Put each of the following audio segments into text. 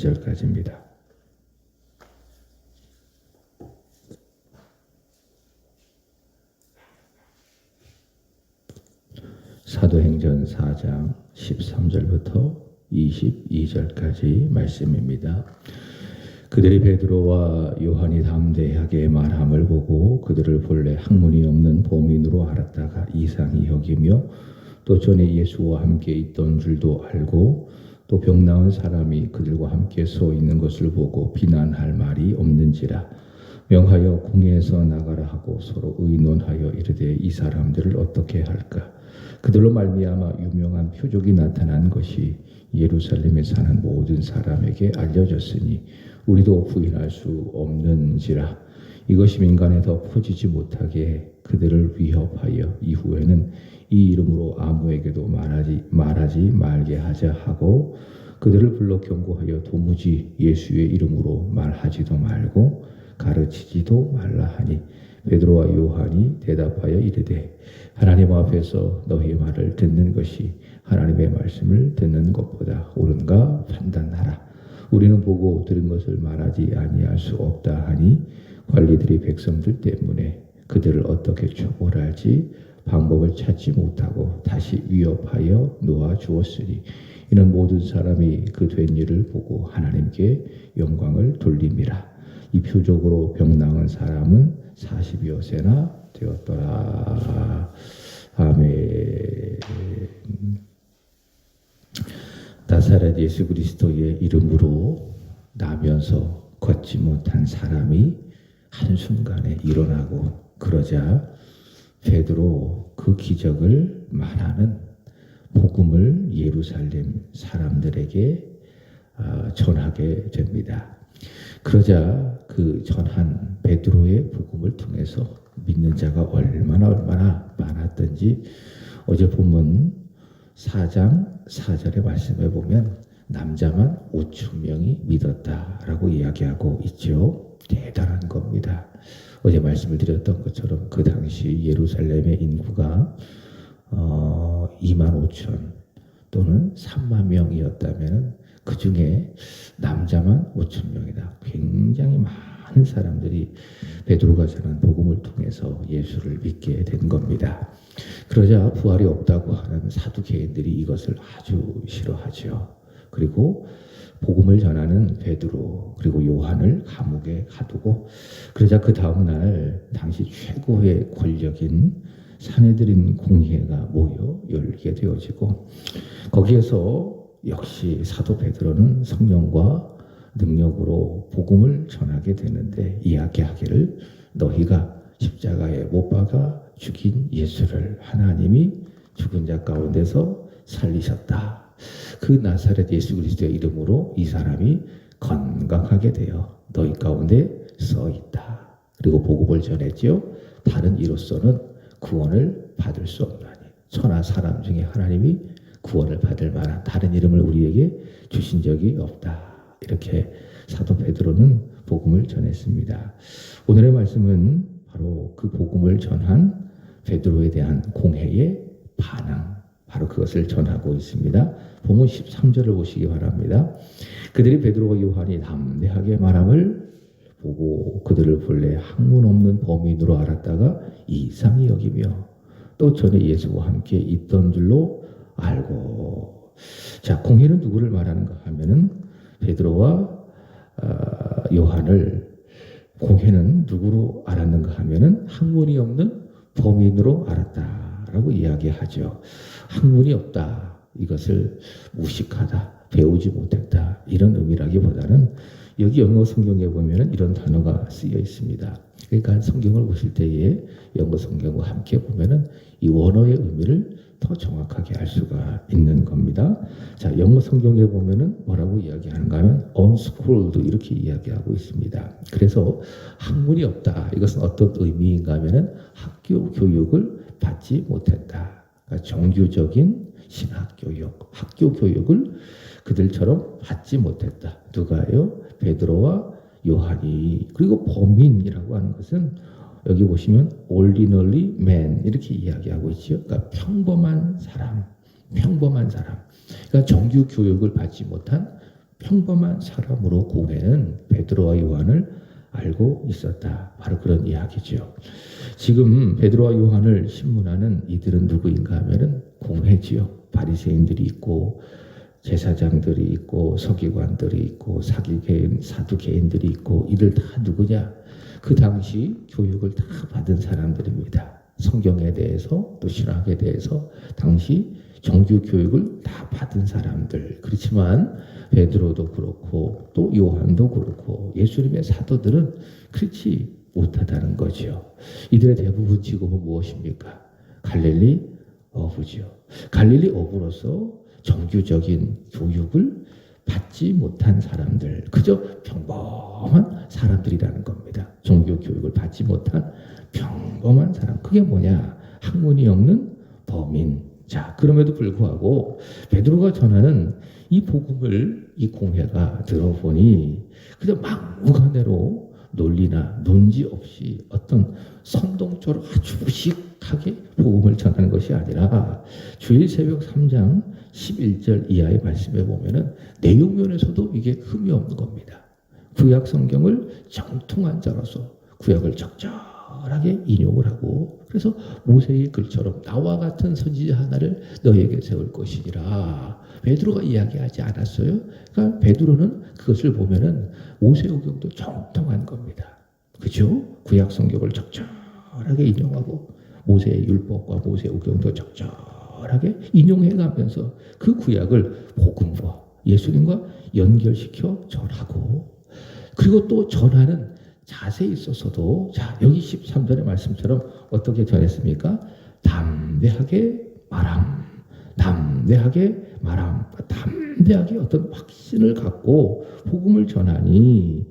2절까지입니다. 사도행전 4장 13절부터 22절까지 말씀입니다. 그들이 베드로와 요한이 담대하게 말함을 보고 그들을 본래 학문이 없는 범인으로 알았다가 이상히 여기며 또 전에 예수와 함께 있던 줄도 알고 또 병 나은 사람이 그들과 함께 서 있는 것을 보고 비난할 말이 없는지라 명하여 궁에서 나가라 하고 서로 의논하여 이르되 이 사람들을 어떻게 할까? 그들로 말미암아 유명한 표적이 나타난 것이 예루살렘에 사는 모든 사람에게 알려졌으니 우리도 부인할 수 없는지라. 이것이 민간에 더 퍼지지 못하게 그들을 위협하여 이후에는 이 이름으로 아무에게도 말하지 말게 하자 하고 그들을 불러 경고하여 도무지 예수의 이름으로 말하지도 말고 가르치지도 말라 하니 베드로와 요한이 대답하여 이르되 하나님 앞에서 너희 말을 듣는 것이 하나님의 말씀을 듣는 것보다 옳은가 판단하라. 우리는 보고 들은 것을 말하지 아니할 수 없다 하니 관리들이 백성들 때문에 그들을 어떻게 처벌할지 방법을 찾지 못하고 다시 위협하여 놓아 주었으니 이는 모든 사람이 그 된 일을 보고 하나님께 영광을 돌림이라. 이 표적으로 병 나은 사람은 40여 세나 되었더라. 아멘. 나사렛 예수 그리스도의 이름으로 나면서 걷지 못한 사람이 한순간에 일어나고 그러자 베드로 그 기적을 말하는 복음을 예루살렘 사람들에게 전하게 됩니다. 그러자 그 전한 베드로의 복음을 통해서 믿는 자가 얼마나 많았던지 어제 본문 4장 4절의 말씀에 보면 남자만 5,000명이 믿었다라고 이야기하고 있죠. 대단한 겁니다. 어제 말씀을 드렸던 것처럼 그 당시 예루살렘의 인구가 25,000 또는 3만 명이었다면 그 중에 남자만 5,000명이다. 굉장히 많은 사람들이 베드로가 전한 복음을 통해서 예수를 믿게 된 겁니다. 그러자 부활이 없다고 하는 사두개인들이 이것을 아주 싫어하죠. 그리고 복음을 전하는 베드로 그리고 요한을 감옥에 가두고 그러자 그 다음날 당시 최고의 권력인 사내들인 공회가 모여 열게 되어지고 거기에서 역시 사도 베드로는 성령과 능력으로 복음을 전하게 되는데 이야기하기를 너희가 십자가에 못 박아 죽인 예수를 하나님이 죽은 자 가운데서 살리셨다. 그 나사렛 예수 그리스도의 이름으로 이 사람이 건강하게 되어 너희 가운데 서 있다. 그리고 복음을 전했죠. 다른 이로서는 구원을 받을 수 없나니 천하 사람 중에 하나님이 구원을 받을 만한 다른 이름을 우리에게 주신 적이 없다. 이렇게 사도 베드로는 복음을 전했습니다. 오늘의 말씀은 바로 그 복음을 전한 베드로에 대한 공회의 반응, 바로 그것을 전하고 있습니다. 본문 13절을 보시기 바랍니다. 그들이 베드로와 요한이 담대하게 말함을 보고 그들을 본래 학문 없는 범인으로 알았다가 이상히 여기며 또 전에 예수와 함께 있던 줄로 알고. 자, 공회는 누구를 말하는가 하면은 베드로와 요한을 공회는 누구로 알았는가 하면은 학문이 없는 범인으로 알았다라고 이야기하죠. 학문이 없다. 이것을 무식하다. 배우지 못했다. 이런 의미라기보다는 여기 영어 성경에 보면은 이런 단어가 쓰여 있습니다. 그러니까 성경을 보실 때에 영어 성경과 함께 보면은 이 원어의 의미를 더 정확하게 알 수가 있는 겁니다. 자, 영어 성경에 보면은 뭐라고 이야기하는가 하면 unschooled 이렇게 이야기하고 있습니다. 그래서 학문이 없다. 이것은 어떤 의미인가 하면은 학교 교육을 받지 못했다. 그러니까 정규적인 신학 교육, 학교 교육을 그들처럼 받지 못했다. 누가요? 베드로와 요한이. 그리고 범인이라고 하는 것은 여기 보시면 ordinary man 이렇게 이야기하고 있죠. 그러니까 평범한 사람. 그러니까 정규 교육을 받지 못한 평범한 사람으로 공회는 베드로와 요한을 알고 있었다. 바로 그런 이야기죠. 지금 베드로와 요한을 신문하는 이들은 누구인가 하면은 공회지요. 바리새인들이 있고 제사장들이 있고 서기관들이 있고 사두개인들이 있고 이들 다 누구냐? 그 당시 교육을 다 받은 사람들입니다. 성경에 대해서 또 신학에 대해서 당시 정규 교육을 다 받은 사람들. 그렇지만 베드로도 그렇고 또 요한도 그렇고 예수님의 사도들은 그렇지 못하다는 거죠. 이들의 대부분 직업은 무엇입니까? 갈릴리 어부지요. 갈릴리 어부로서 정규적인 교육을 받지 못한 사람들, 그저 평범한 사람들이라는 겁니다. 종교 교육을 받지 못한 평범한 사람. 그게 뭐냐? 학문이 없는 범인. 자, 그럼에도 불구하고 베드로가 전하는 이 복음을 이 공회가 들어보니 그저 막무가내로 논리나 논지 없이 어떤 선동적으로 아주 무식하게 복음을 전하는 것이 아니라 주일 새벽 3장 11절 이하의 말씀에 보면은 내용면에서도 이게 흠이 없는 겁니다. 구약 성경을 정통한 자로서 구약을 적절하게 인용을 하고 그래서 모세의 글처럼 나와 같은 선지자 하나를 너에게 세울 것이니라 베드로가 이야기하지 않았어요. 그러니까 베드로는 그것을 보면은 모세오경도 정통한 겁니다. 그죠? 구약 성경을 적절하게 인용하고 모세의 율법과 모세오경도 적절하게 인용해가면서 그 구약을 복음과 예수님과 연결시켜 전하고 그리고 또 전하는 자세에 있어서도 자 여기 13절의 말씀처럼 어떻게 전했습니까? 담대하게 말함. 담대하게 말함. 담대하게 어떤 확신을 갖고 복음을 전하니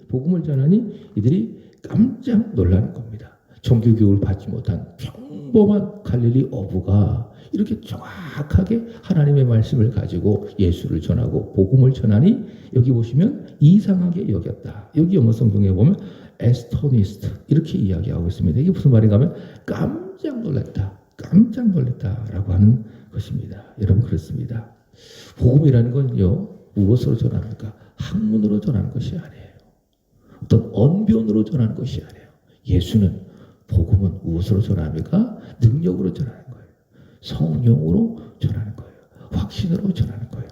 이들이 깜짝 놀라는 겁니다. 정규교육을 받지 못한 평범한 갈릴리 어부가 이렇게 정확하게 하나님의 말씀을 가지고 예수를 전하고 복음을 전하니 여기 보시면 이상하게 여겼다. 여기 영어 성경에 보면 astonished 이렇게 이야기하고 있습니다. 이게 무슨 말인가 하면 깜짝 놀랐다라고 하는 것입니다. 여러분 그렇습니다. 복음이라는 건요 무엇으로 전합니까? 학문으로 전하는 것이 아니에요. 어떤 언변으로 전하는 것이 아니에요. 예수는 복음은 무엇으로 전합니까? 능력으로 전하는 거예요. 성령으로 전하는 거예요. 확신으로 전하는 거예요.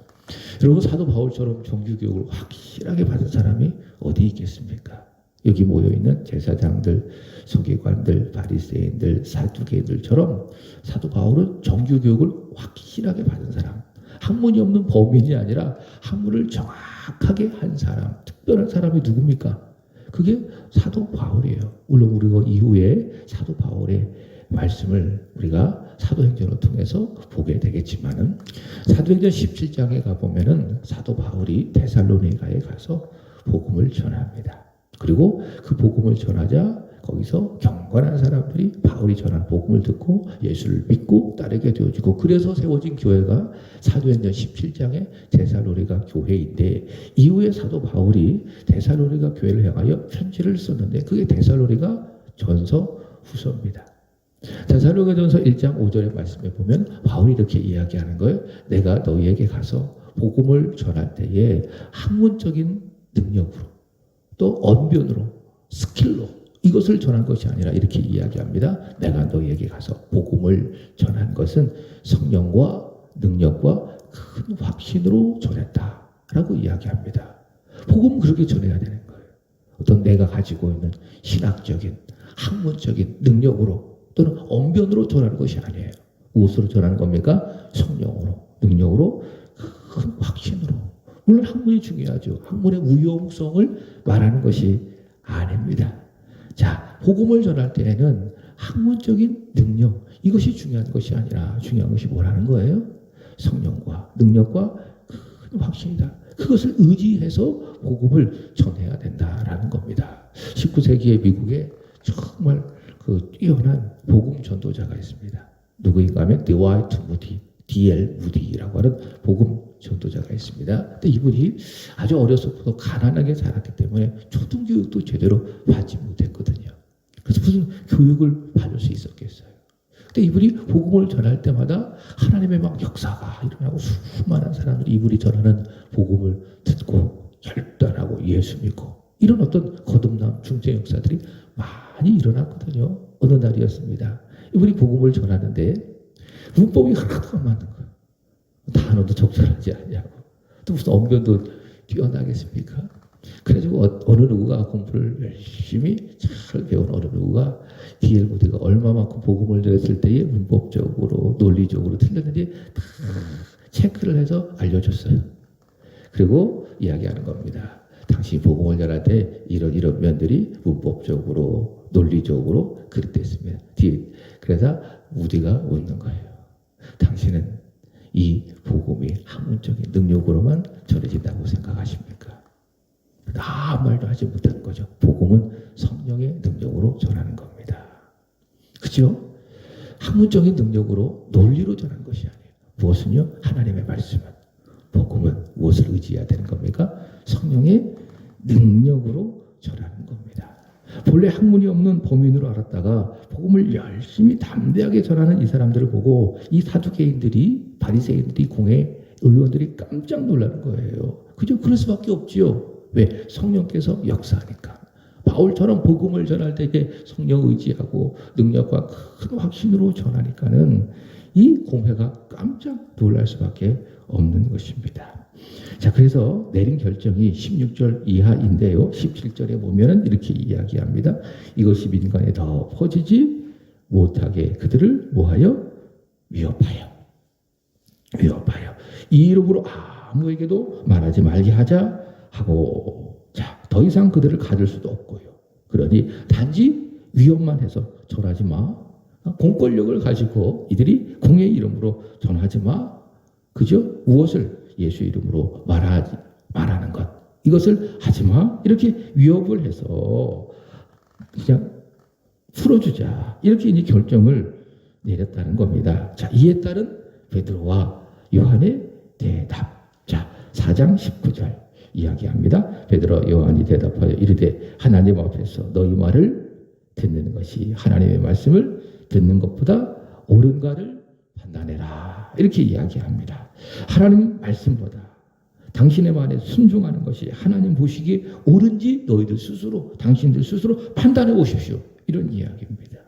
여러분 사도 바울처럼 정규교육을 확실하게 받은 사람이 어디 있겠습니까? 여기 모여있는 제사장들, 서기관들, 바리새인들, 사두개인들처럼 사도 바울은 정규교육을 확실하게 받은 사람, 학문이 없는 범인이 아니라 학문을 정확하게 한 사람, 특별한 사람이 누굽니까? 그게 사도 바울이에요. 물론 우리가 이후에 사도 바울의 말씀을 우리가 사도행전을 통해서 보게 되겠지만은 사도행전 17장에 가보면은 사도 바울이 데살로니가에 가서 복음을 전합니다. 그리고 그 복음을 전하자 거기서 경건한 사람들이 바울이 전한 복음을 듣고 예수를 믿고 따르게 되어지고 그래서 세워진 교회가 사도행전 17장의 데살로니가 교회인데 이후에 사도 바울이 데살로니가 교회를 향하여 편지를 썼는데 그게 데살로니가 전서 후서입니다. 데살로니가 전서 1장 5절의 말씀에 보면 바울이 이렇게 이야기하는 거예요. 내가 너희에게 가서 복음을 전할 때에 학문적인 능력으로 또 언변으로 스킬로 이것을 전한 것이 아니라 이렇게 이야기합니다. 내가 너희에게 가서 복음을 전한 것은 성령과 능력과 큰 확신으로 전했다라고 이야기합니다. 복음은 그렇게 전해야 되는 거예요. 어떤 내가 가지고 있는 신학적인 학문적인 능력으로 또는 언변으로 전하는 것이 아니에요. 무엇으로 전하는 겁니까? 성령으로 능력으로 큰 확신으로. 물론 학문이 중요하죠. 학문의 무용성을 말하는 것이 아닙니다. 자, 복음을 전할 때에는 학문적인 능력 이것이 중요한 것이 아니라 중요한 것이 뭐라는 거예요? 성령과 능력과 큰 확신이다. 그것을 의지해서 복음을 전해야 된다라는 겁니다. 19세기의 미국에 정말 그 뛰어난 복음 전도자가 있습니다. 누구인가 하면 드와이트 무디, D.L. 무디라고 하는 복음 전도자가 있습니다. 근데 이분이 아주 어려서부터 가난하게 자랐기 때문에 초등교육도 제대로 받지 못했거든요. 그래서 무슨 교육을 받을 수 있었겠어요. 근데 이분이 복음을 전할 때마다 하나님의 막 역사가 일어나고 수많은 사람들이 이분이 전하는 복음을 듣고 결단하고 예수 믿고 이런 어떤 거듭남 중재 역사들이 많이 일어났거든요. 어느 날이었습니다. 이분이 복음을 전하는데 문법이 하나도 안 맞는 거예요. 단어도 적절하지 않냐고. 또 무슨 언변도 뛰어나겠습니까? 그래가지고 어느 누구가 공부를 열심히 잘 배운 어느 누구가 D.L. 모드가 얼마만큼 복음을 전했을 때에 문법적으로 논리적으로 틀렸는지 다 체크를 해서 알려줬어요. 그리고 이야기하는 겁니다. 당신이 복음을 전할 때 이런 면들이 문법적으로 논리적으로 그릇됐습니다. 그래서 무디가 웃는 거예요. 당신은 이 복음이 학문적인 능력으로만 전해진다고 생각하십니까? 아무 말도 하지 못하는 거죠. 복음은 성령의 능력으로 전하는 겁니다. 그죠? 학문적인 능력으로 논리로 전하는 것이 아니에요. 무엇은요? 하나님의 말씀은. 복음은 무엇을 의지해야 되는 겁니까? 성령의 능력으로 전하는 겁니다. 본래 학문이 없는 범인으로 알았다가 복음을 열심히 담대하게 전하는 이 사람들을 보고 이 사두개인들이 바리새인들이 공회 의원들이 깜짝 놀라는 거예요. 그죠? 그럴 수밖에 없지요. 왜? 성령께서 역사하니까. 바울처럼 복음을 전할 때 이제 성령 의지하고 능력과 큰 확신으로 전하니까는 이 공회가 깜짝 놀랄 수밖에 없는 것입니다. 자, 그래서 내린 결정이 16절 이하인데요. 17절에 보면은 이렇게 이야기합니다. 이것이 민간에 더 퍼지지 못하게 그들을 뭐하여? 위협하여. 이 이름으로 아무에게도 말하지 말게 하자 하고, 자, 더 이상 그들을 가질 수도 없고요. 그러니 단지 위협만 해서 전하지 마. 공권력을 가지고 이들이 공의 이름으로 전하지 마. 그죠? 무엇을? 예수 이름으로 말하는 것. 이것을 하지 마. 이렇게 위협을 해서 그냥 풀어주자. 이렇게 이제 결정을 내렸다는 겁니다. 자, 이에 따른 베드로와 요한의 대답. 자, 4장 19절 이야기합니다. 베드로 요한이 대답하여 이르되 하나님 앞에서 너희 말을 듣는 것이 하나님의 말씀을 듣는 것보다 옳은가를 판단해라. 이렇게 이야기합니다. 하나님 말씀보다 당신의 말에 순종하는 것이 하나님 보시기에 옳은지 너희들 스스로, 당신들 스스로 판단해 보십시오. 이런 이야기입니다.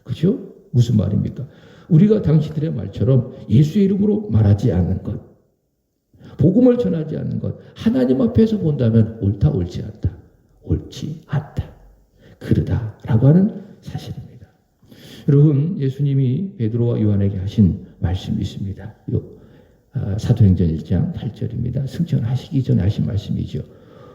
그렇죠? 무슨 말입니까? 우리가 당신들의 말처럼 예수의 이름으로 말하지 않는 것, 복음을 전하지 않는 것, 하나님 앞에서 본다면 옳다, 옳지 않다. 옳지 않다. 그러다라고 하는 사실입니다. 여러분, 예수님이 베드로와 요한에게 하신 말씀이 있습니다. 사도행전 1장 8절입니다. 승천하시기 전에 하신 말씀이죠.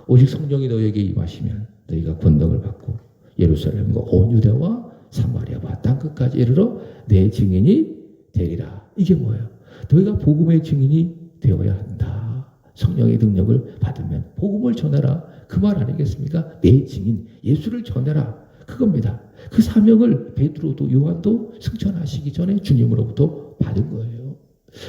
오직 성령이 너에게 임하시면 너희가 권능을 받고 예루살렘과 온 유대와 사마리아와 땅끝까지 이르러 내 증인이 되리라. 이게 뭐예요? 너희가 복음의 증인이 되어야 한다. 성령의 능력을 받으면 복음을 전해라. 그 말 아니겠습니까? 내 증인, 예수를 전해라. 그겁니다. 그 사명을 베드로도 요한도 승천하시기 전에 주님으로부터 받은 거예요.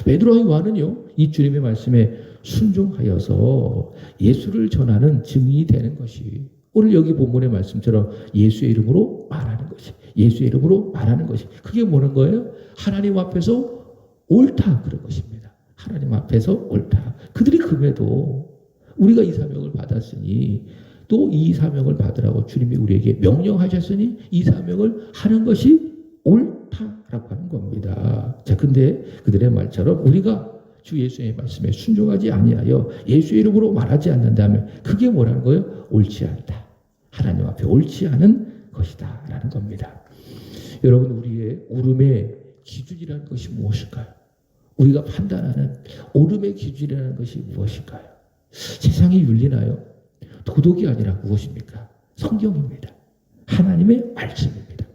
베드로와 요한은요, 이 주님의 말씀에 순종하여서 예수를 전하는 증인이 되는 것이, 오늘 여기 본문의 말씀처럼 예수의 이름으로 말하는 것이, 예수의 이름으로 말하는 것이, 그게 뭐는 거예요? 하나님 앞에서 옳다, 그런 것입니다. 하나님 앞에서 옳다. 그들이 금에도 우리가 이 사명을 받았으니 또 이 사명을 받으라고 주님이 우리에게 명령하셨으니 이 사명을 하는 것이 옳다라고 하는 겁니다. 자, 근데 그들의 말처럼 우리가 주 예수의 말씀에 순종하지 아니하여 예수의 이름으로 말하지 않는다면 그게 뭐라는 거예요? 옳지 않다. 하나님 앞에 옳지 않은 것이다 라는 겁니다. 여러분, 우리의 옳음의 기준이라는 것이 무엇일까요? 우리가 판단하는 옳음의 기준이라는 것이 무엇일까요? 세상이 윤리나요? 도덕이 아니라 무엇입니까? 성경입니다. 하나님의 말씀입니다.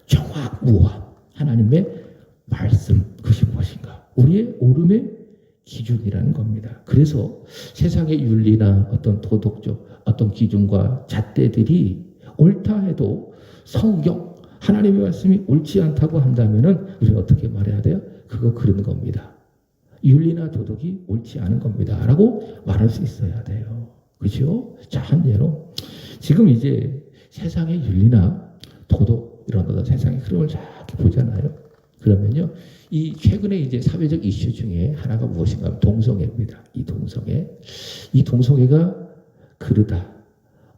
정확, 무함. 하나님의 말씀, 그것이 무엇인가? 우리의 옳음의 기준이라는 겁니다. 그래서 세상의 윤리나 어떤 도덕적 어떤 기준과 잣대들이 옳다 해도 성경, 하나님의 말씀이 옳지 않다고 한다면은 우리가 어떻게 말해야 돼요? 그거 그런 겁니다. 윤리나 도덕이 옳지 않은 겁니다. 라고 말할 수 있어야 돼요. 그렇죠? 자, 한 예로 지금 이제 세상의 윤리나 도덕 이런 어떤 세상의 흐름을 잘 보잖아요. 그러면요, 이 최근에 이제 사회적 이슈 중에 하나가 무엇인가 하면 동성애입니다. 이 동성애가 그르다,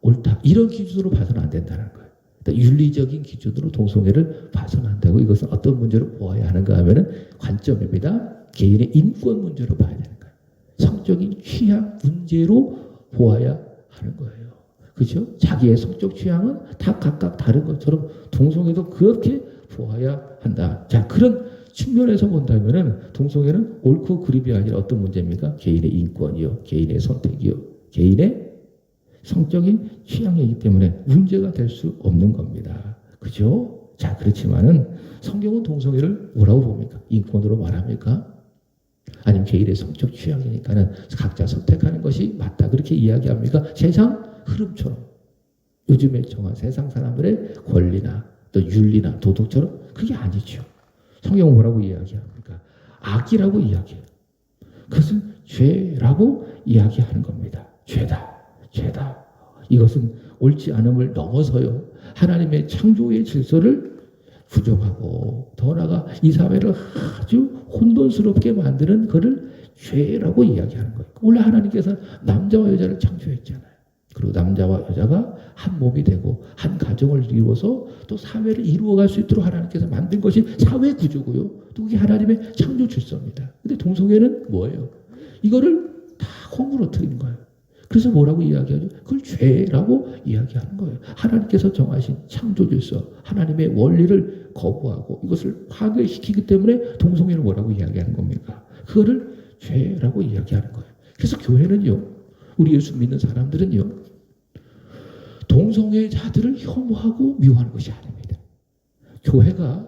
옳다 이런 기준으로 봐서는 안 된다는 거예요. 그러니까 윤리적인 기준으로 동성애를 봐서는 안 되고 이것은 어떤 문제로 보아야 하는가 하면은 관점입니다. 개인의 인권 문제로 봐야 되는 거예요. 성적인 취향 문제로 보아야 하는 거예요. 그렇죠? 자기의 성적 취향은 다 각각 다른 것처럼 동성애도 그렇게 보아야 한다. 자, 그런 측면에서 본다면은 동성애는 옳고 그름이 아니라 어떤 문제입니까? 개인의 인권이요, 개인의 선택이요, 개인의 성적인 취향이기 때문에 문제가 될 수 없는 겁니다. 그죠? 자, 그렇지만은 성경은 동성애를 뭐라고 봅니까? 인권으로 말합니까? 아니면 개인의 성적 취향이니까는 각자 선택하는 것이 맞다. 그렇게 이야기합니까? 세상 흐름처럼. 요즘에 정한 세상 사람들의 권리나 또 윤리나 도덕처럼 그게 아니죠. 성경은 뭐라고 이야기합니까? 악이라고 이야기해요. 그것은 죄라고 이야기하는 겁니다. 죄다. 죄다. 이것은 옳지 않음을 넘어서요. 하나님의 창조의 질서를 부정하고 더 나아가 이 사회를 아주 혼돈스럽게 만드는 그를 죄라고 이야기하는 거예요. 원래 하나님께서 남자와 여자를 창조했잖아요. 그리고 남자와 여자가 한 몸이 되고 한 가정을 이루어서 또 사회를 이루어갈 수 있도록 하나님께서 만든 것이 사회 구조고요. 또 그게 하나님의 창조 질서입니다. 근데 동성애는 뭐예요? 이거를 다 허물어뜨린 거예요. 그래서 뭐라고 이야기하죠? 그걸 죄라고 이야기하는 거예요. 하나님께서 정하신 창조 질서, 하나님의 원리를 거부하고 이것을 파괴시키기 때문에 동성애를 뭐라고 이야기하는 겁니까? 그거를 죄라고 이야기하는 거예요. 그래서 교회는요, 우리 예수 믿는 사람들은요, 동성애자들을 혐오하고 미워하는 것이 아닙니다. 교회가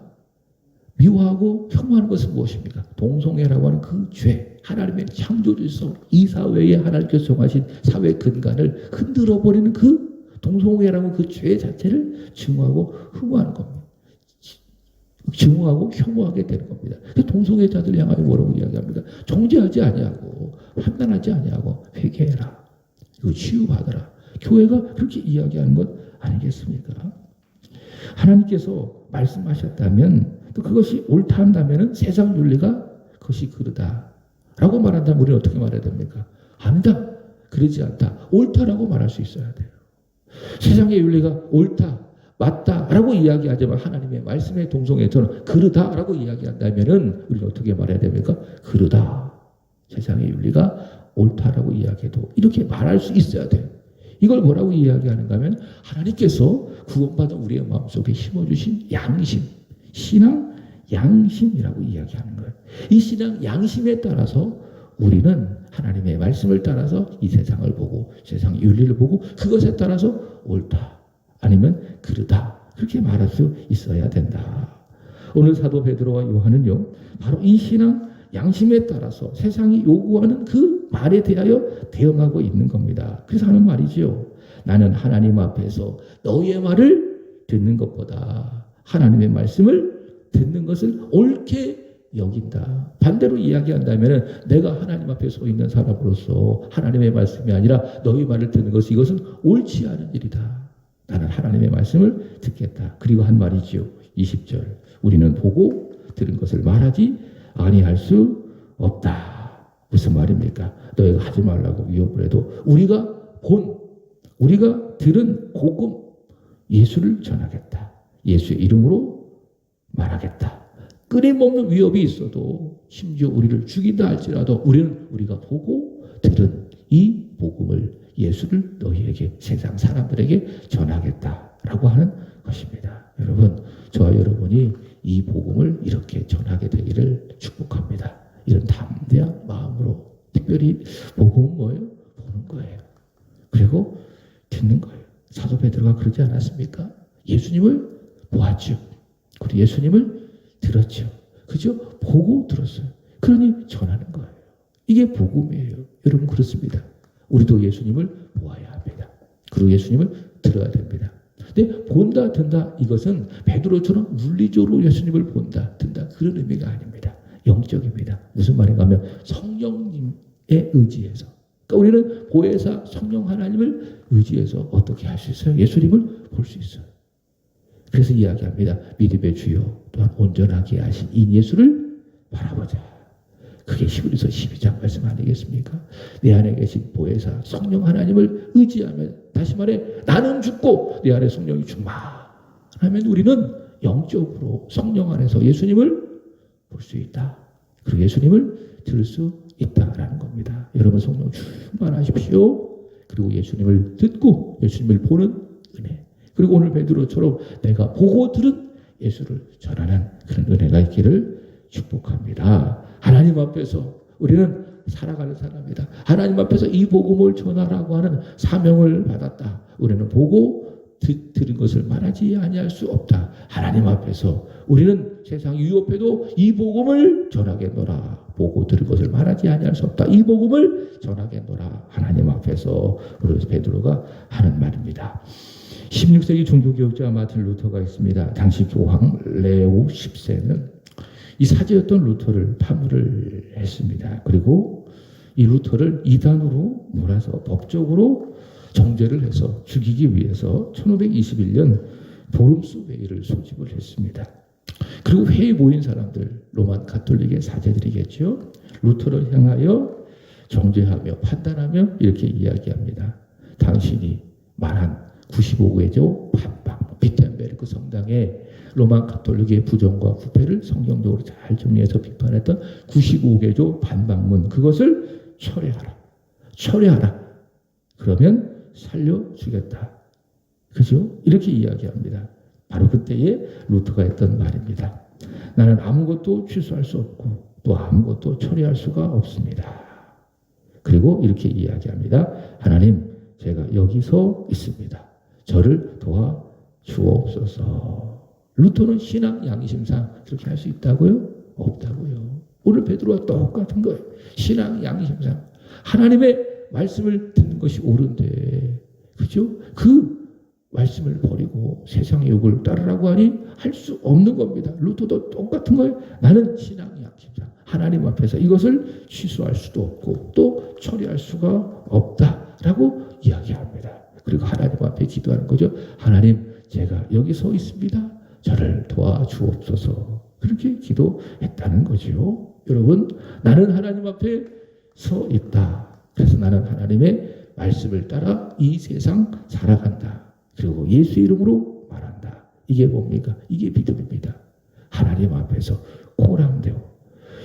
미워하고 혐오하는 것은 무엇입니까? 동성애라고 하는 그 죄, 하나님의 창조 질서, 이 사회에 하나님께서 정하신 사회 근간을 흔들어버리는 그 동성애라는 그 죄 자체를 증오하고 흠모하는 겁니다. 증오하고 혐오하게 되는 겁니다. 동성애자들 향하여 뭐라고 이야기합니까? 정죄하지 아니하고 판단하지 아니하고 회개해라. 이거 치유받아라. 교회가 그렇게 이야기하는 것 아니겠습니까? 하나님께서 말씀하셨다면 또 그것이 옳다 한다면 세상 윤리가 그것이 그르다라고 말한다면 우리는 어떻게 말해야 됩니까? 아니다. 그러지 않다. 옳다라고 말할 수 있어야 돼요. 세상의 윤리가 옳다, 맞다라고 이야기하지만 하나님의 말씀의 동성애처럼 그르다라고 이야기한다면은 우리는 어떻게 말해야 됩니까? 그르다. 세상의 윤리가 옳다라고 이야기해도 이렇게 말할 수 있어야 돼요. 이걸 뭐라고 이야기하는가 하면 하나님께서 구원받은 우리의 마음속에 심어주신 양심, 신앙 양심이라고 이야기하는 거예요. 이 신앙 양심에 따라서 우리는 하나님의 말씀을 따라서 이 세상을 보고 세상의 윤리를 보고 그것에 따라서 옳다 아니면 그르다 그렇게 말할 수 있어야 된다. 오늘 사도 베드로와 요한은요 바로 이 신앙 양심에 따라서 세상이 요구하는 그 말에 대하여 대응하고 있는 겁니다. 그래서 하는 말이죠. 나는 하나님 앞에서 너의 말을 듣는 것보다 하나님의 말씀을 듣는 것을 옳게 여긴다. 반대로 이야기한다면 내가 하나님 앞에 서 있는 사람으로서 하나님의 말씀이 아니라 너의 말을 듣는 것이 이것은 옳지 않은 일이다. 나는 하나님의 말씀을 듣겠다. 그리고 한 말이지요. 20절 우리는 보고 들은 것을 말하지 아니할 수 없다. 무슨 말입니까? 너희가 하지 말라고 위협을 해도 우리가 들은 복음 예수를 전하겠다. 예수의 이름으로 말하겠다. 끊임없는 위협이 있어도 심지어 우리를 죽인다 할지라도 우리가 보고 들은 이 복음을 예수를 너희에게 세상 사람들에게 전하겠다라고 하는 것입니다. 여러분 저와 여러분이 이 복음을 이렇게 전하게 되기를 축복합니다. 이런 담대한 마음으로 특별히 복음은 뭐예요? 보는 거예요. 그리고 듣는 거예요. 사도 베드로가 그러지 않았습니까? 예수님을 보았죠. 그리고 예수님을 들었죠. 그죠? 보고 들었어요. 그러니 전하는 거예요. 이게 복음이에요. 여러분 그렇습니다. 우리도 예수님을 보아야 합니다. 그리고 예수님을 들어야 됩니다. 근데 본다, 든다 이것은 베드로처럼 물리적으로 예수님을 본다, 든다 그런 의미가 아닙니다. 영적입니다. 무슨 말인가 하면 성령님의 의지에서 그러니까 우리는 보혜사 성령 하나님을 의지해서 어떻게 할 수 있어요? 예수님을 볼 수 있어요. 그래서 이야기합니다. 믿음의 주요 또한 온전하게 하신 이 예수를 바라보자. 그게 히브리서 12장 말씀 아니겠습니까? 내 안에 계신 보혜사 성령 하나님을 의지하며, 다시 말해 나는 죽고 내 안에 성령이 충만하면 우리는 영적으로 성령 안에서 예수님을 볼 수 있다. 그리고 예수님을 들을 수 있다라는 겁니다. 여러분 성령 충만하십시오. 그리고 예수님을 듣고 예수님을 보는 은혜. 그리고 오늘 베드로처럼 내가 보고 들은 예수를 전하는 그런 은혜가 있기를 축복합니다. 하나님 앞에서 우리는 살아가는 사람이다. 하나님 앞에서 이 복음을 전하라고 하는 사명을 받았다. 우리는 보고 들은 것을 말하지 아니할 수 없다. 하나님 앞에서 우리는 세상 위협해도 이 복음을 전하겠노라. 보고 들은 것을 말하지 아니할 수 없다. 이 복음을 전하겠노라. 하나님 앞에서 우리 베드로가 하는 말입니다. 16세기 종교개혁자 마틴 루터가 있습니다. 당시 교황 레오 10세는 이 사제였던 루터를 파문을 했습니다. 그리고 이 루터를 이단으로 몰아서 법적으로 정죄를 해서 죽이기 위해서 1521년 보름수 회의를 소집을 했습니다. 그리고 회의에 모인 사람들, 로만 가톨릭의 사제들이겠죠. 루터를 향하여 정죄하며 판단하며 이렇게 이야기합니다. 당신이 말한 95개조 반박, 비텐베르크 성당에 로만 가톨릭의 부정과 부패를 성경적으로 잘 정리해서 비판했던 95개조 반박문, 그것을 철회하라. 철회하라. 그러면 살려주겠다. 그죠? 이렇게 이야기합니다. 바로 그때에 루터가 했던 말입니다. 나는 아무것도 취소할 수 없고 또 아무것도 처리할 수가 없습니다. 그리고 이렇게 이야기합니다. 하나님, 제가 여기서 있습니다. 저를 도와주옵소서. 루터는 신앙 양심상 그렇게 할 수 있다고요? 없다고요. 오늘 베드로와 똑같은 거예요. 신앙 양심상 하나님의 말씀을 듣는 것이 옳은데, 그죠? 그 말씀을 버리고 세상의 욕을 따르라고 하니 할 수 없는 겁니다. 루터도 똑같은 거예요. 나는 신앙 양심상 하나님 앞에서 이것을 취소할 수도 없고 또 처리할 수가 없다라고 이야기합니다. 그리고 하나님 앞에 기도하는 거죠. 하나님, 제가 여기 서 있습니다. 저를 도와주옵소서. 그렇게 기도했다는 거죠. 여러분, 나는 하나님 앞에 서 있다. 그래서 나는 하나님의 말씀을 따라 이 세상 살아간다. 그리고 예수 이름으로 말한다. 이게 뭡니까? 이게 믿음입니다. 하나님 앞에서 코랑되어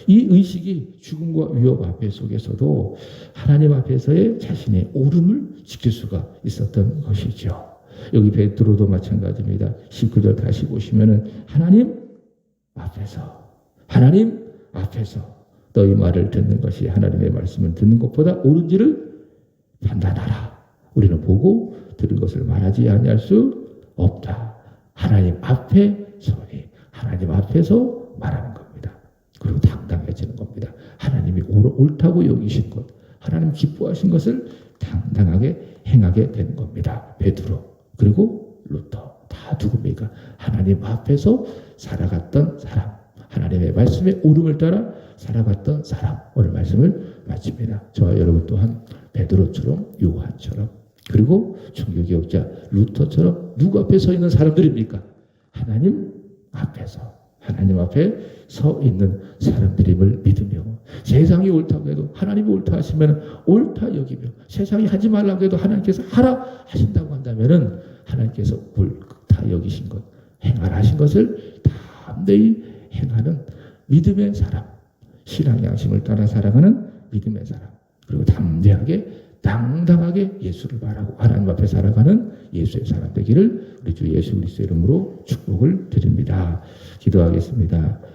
이 의식이 죽음과 위협 앞에 속에서도 하나님 앞에서의 자신의 오름을 지킬 수가 있었던 것이죠. 여기 베드로도 마찬가지입니다. 19절 다시 보시면은 하나님 앞에서 너희 말을 듣는 것이 하나님의 말씀을 듣는 것보다 옳은지를 판단하라. 우리는 보고 들은 것을 말하지 아니할 수 없다. 하나님 앞에 서니 하나님 앞에서 말하는 겁니다. 그리고 당당해지는 겁니다. 하나님이 옳다고 여기신 것, 하나님 기뻐하신 것을 당당하게 행하게 되는 겁니다. 베드로 그리고 루터 다 누굽니까? 하나님 앞에서 살아갔던 사람, 하나님의 말씀의 오름을 따라 살아갔던 사람. 오늘 말씀을 마칩니다. 저와 여러분 또한 베드로처럼, 요한처럼, 그리고 종교개혁자 루터처럼 누구 앞에 서 있는 사람들입니까? 하나님 앞에서, 하나님 앞에 서 있는 사람들임을 믿으며, 세상이 옳다고 해도 하나님이 옳다 하시면 옳다 여기며, 세상이 하지 말라고 해도 하나님께서 하라 하신다고 한다면 하나님께서 옳다 여기신 것, 행하라 하신 것을 담대히 행하는 믿음의 사람, 신앙 양심을 따라 살아가는 믿음의 사람, 그리고 담대하게 당당하게 예수를 말하고 하나님 앞에 살아가는 예수의 사람 되기를 우리 주 예수 그리스도 이름으로 축복을 드립니다. 기도하겠습니다.